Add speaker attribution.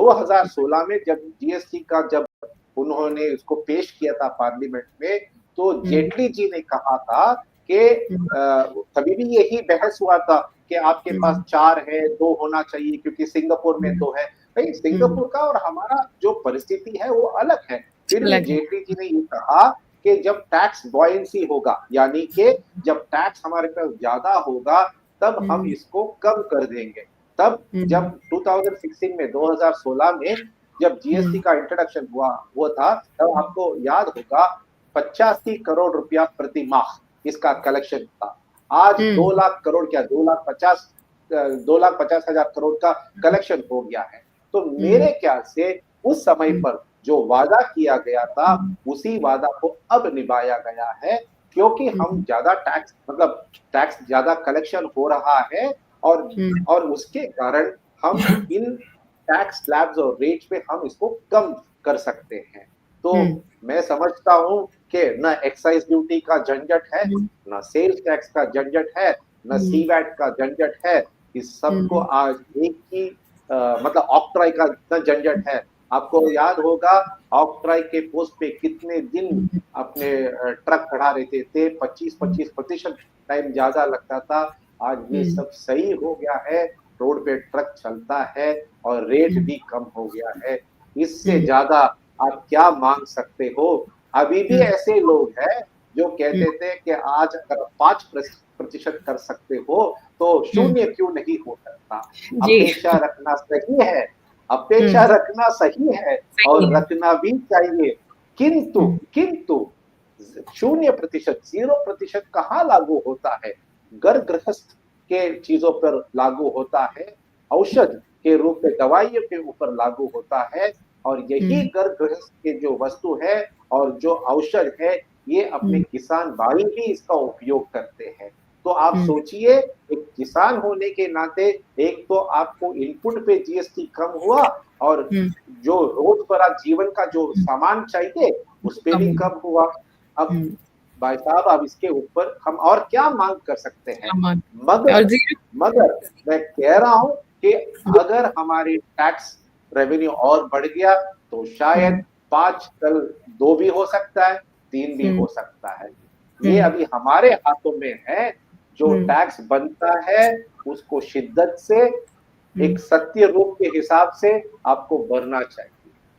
Speaker 1: 2016 में जब जीएसटी का जब उन्होंने इसको पेश किया था पार्लियामेंट में, तो जेटली जी ने कहा था कि तभी भी यही बहस हुआ था कि आपके पास 4 है, 2 होना चाहिए क्योंकि सिंगापुर में 2 है। भाई सिंगापुर का और हमारा जो परिस्थिति है वो अलग है। फिर भी जेटली जी ने ये कहा कि जब टैक्स बॉयंसी होगा, यानी कि जब टैक्स हमारे पास ज्यादा होगा, तब हम इसको कम कर देंगे। तब जब 2016 में 2016 में जब जीएसटी का इंट्रोडक्शन हुआ वो था, तब आपको याद होगा 85 करोड़ रुपया प्रति माह इसका कलेक्शन था। आज 2 लाख करोड़ क्या 2,50,000 करोड़ का कलेक्शन हो गया है। तो मेरे ख्याल से उस समय पर जो वादा किया गया था, उसी वादा को अब निभाया गया है, क्योंकि हम ज्यादा टैक्स मतलब टैक्स ज्यादा कलेक्शन हो रहा है और उसके कारण हम इन टैक्स स्लैब्स और रेट्स पे हम इसको कम कर सकते हैं। तो मैं समझता हूँ कि न एक्साइज ड्यूटी का झंझट है, न सेल्स टैक्स का झंझट है, न सीवैट का झंझट है। इस सबको आज एक ही मतलब ऑक्ट्रॉय का झंझट है। आपको याद होगा ऑक्ट्रॉय के पोस्ट पे कितने दिन अपने ट्रक खड़ा रहते थे, 25% टाइम ज्यादा लगता था। आज ये सब सही हो गया है, रोड पे ट्रक चलता है और रेट भी कम हो गया है। इससे ज्यादा आप क्या मांग सकते हो? अभी भी ऐसे लोग हैं जो कहते थे कि आज अगर 5% कर सकते हो तो 0 क्यों नहीं हो सकता? अपेक्षा रखना सही है, अपेक्षा रखना सही है और रखना भी चाहिए, किंतु 0% 0% कहाँ लागू होता है? घर गृहस्थ के चीजों पर लागू होता है, औषध के रूप में दवाइयों के ऊपर लागू होता है, और यही घर गृहस्थ के जो वस्तु है और जो औषध है, ये अपने किसान भाई ही इसका उपयोग करते हैं। तो आप सोचिए, एक किसान होने के नाते एक तो आपको इनपुट पे जीएसटी कम हुआ, और जो रोजमर्रा जीवन का जो सामान चाहिए उस पे भी कम हुआ। अब भाई साहब, अब इसके ऊपर हम और क्या मांग कर सकते हैं? मगर मैं कह रहा हूं कि अगर हमारी टैक्स रेवेन्यू और बढ़ गया तो शायद 5 कल 2 भी हो सकता है, 3 भी हो सकता है। ये अभी हमारे हाथों में है। जो टैक्स बनता है उसको शिद्दत से एक सत्य रूप के हिसाब से आपको भरना चाहिए।